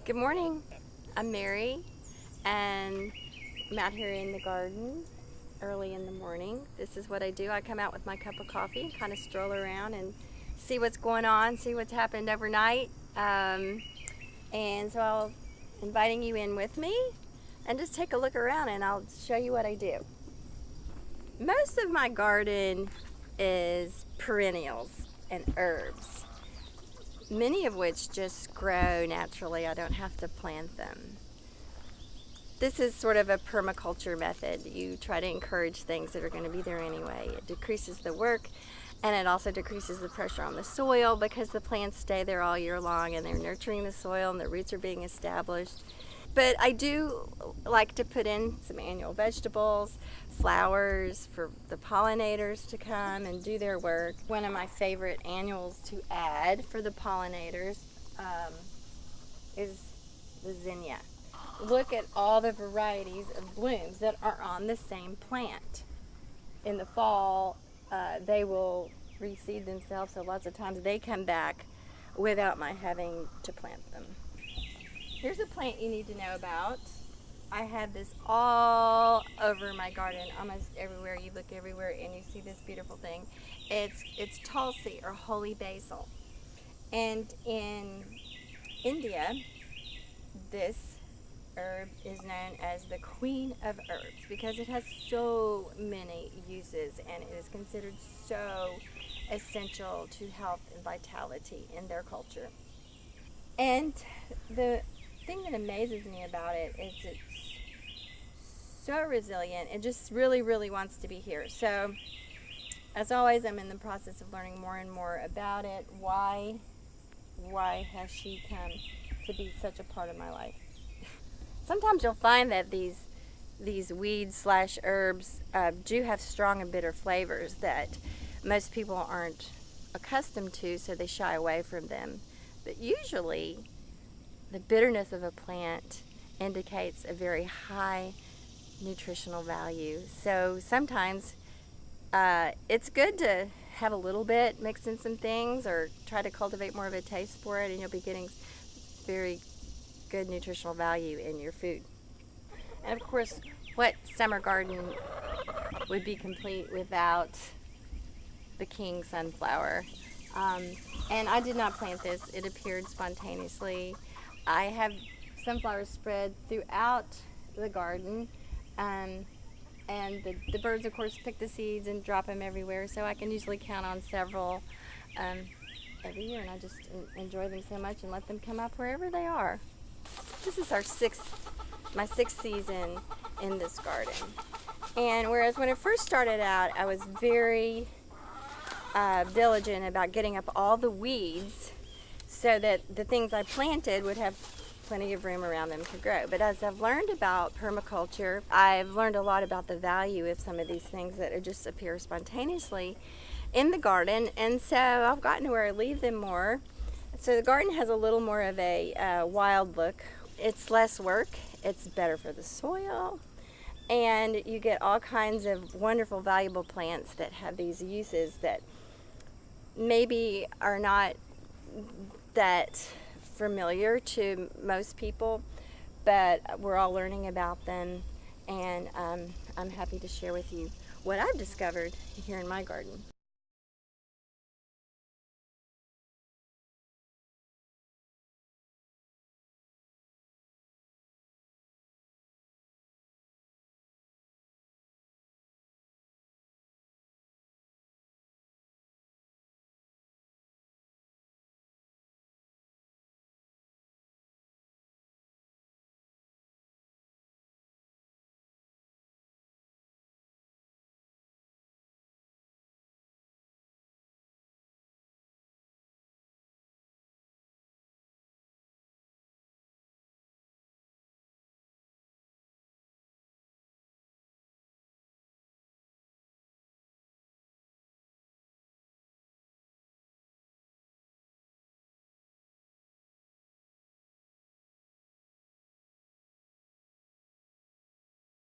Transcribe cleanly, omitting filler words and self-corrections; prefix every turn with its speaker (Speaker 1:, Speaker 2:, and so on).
Speaker 1: Good morning. I'm Mary, and I'm out here in the garden early in the morning. This is what I do. I come out with my cup of coffee, kind of stroll around and see what's going on, see what's happened overnight. And so I'm inviting you in with me and just take a look around and I'll show you what I do. Most of my garden is perennials and herbs, many of which just grow naturally. I don't have to plant them. This is sort of a permaculture method. You try to encourage things that are going to be there anyway. It decreases the work, and it also decreases the pressure on the soil because the plants stay there all year long and they're nurturing the soil and the roots are being established. But I do like to put in some annual vegetables, flowers for the pollinators to come and do their work. One of my favorite annuals to add for the pollinators is the zinnia. Look at all the varieties of blooms that are on the same plant. In the fall, they will reseed themselves, so lots of times they come back without my having to plant them. Here's a plant you need to know about. I have this all over my garden, almost everywhere. You look everywhere and you see this beautiful thing. It's tulsi, or holy basil. And in India, this herb is known as the queen of herbs because it has so many uses and it is considered so essential to health and vitality in their culture. And the thing that amazes me about it is it's so resilient. It just really wants to be here. So as always, I'm in the process of learning more and more about it. Why has she come to be such a part of my life? Sometimes you'll find that these weeds / herbs do have strong and bitter flavors that most people aren't accustomed to, so they shy away from them. But usually the bitterness of a plant indicates a very high nutritional value. So sometimes it's good to have a little bit, mix in some things, or try to cultivate more of a taste for it, and you'll be getting very good nutritional value in your food. And of course, what summer garden would be complete without the king sunflower? And I did not plant this. It appeared spontaneously. I have sunflowers spread throughout the garden, and the birds, of course, pick the seeds and drop them everywhere, so I can usually count on several every year, and I just enjoy them so much and let them come up wherever they are. This is my sixth season in this garden. And whereas when it first started out, I was very diligent about getting up all the weeds so that the things I planted would have plenty of room around them to grow. But as I've learned about permaculture, I've learned a lot about the value of some of these things that just appear spontaneously in the garden. And so I've gotten to where I leave them more. So the garden has a little more of a wild look. It's less work, it's better for the soil, and you get all kinds of wonderful, valuable plants that have these uses that maybe are not that familiar to most people, but we're all learning about them, and I'm happy to share with you what I've discovered here in my garden.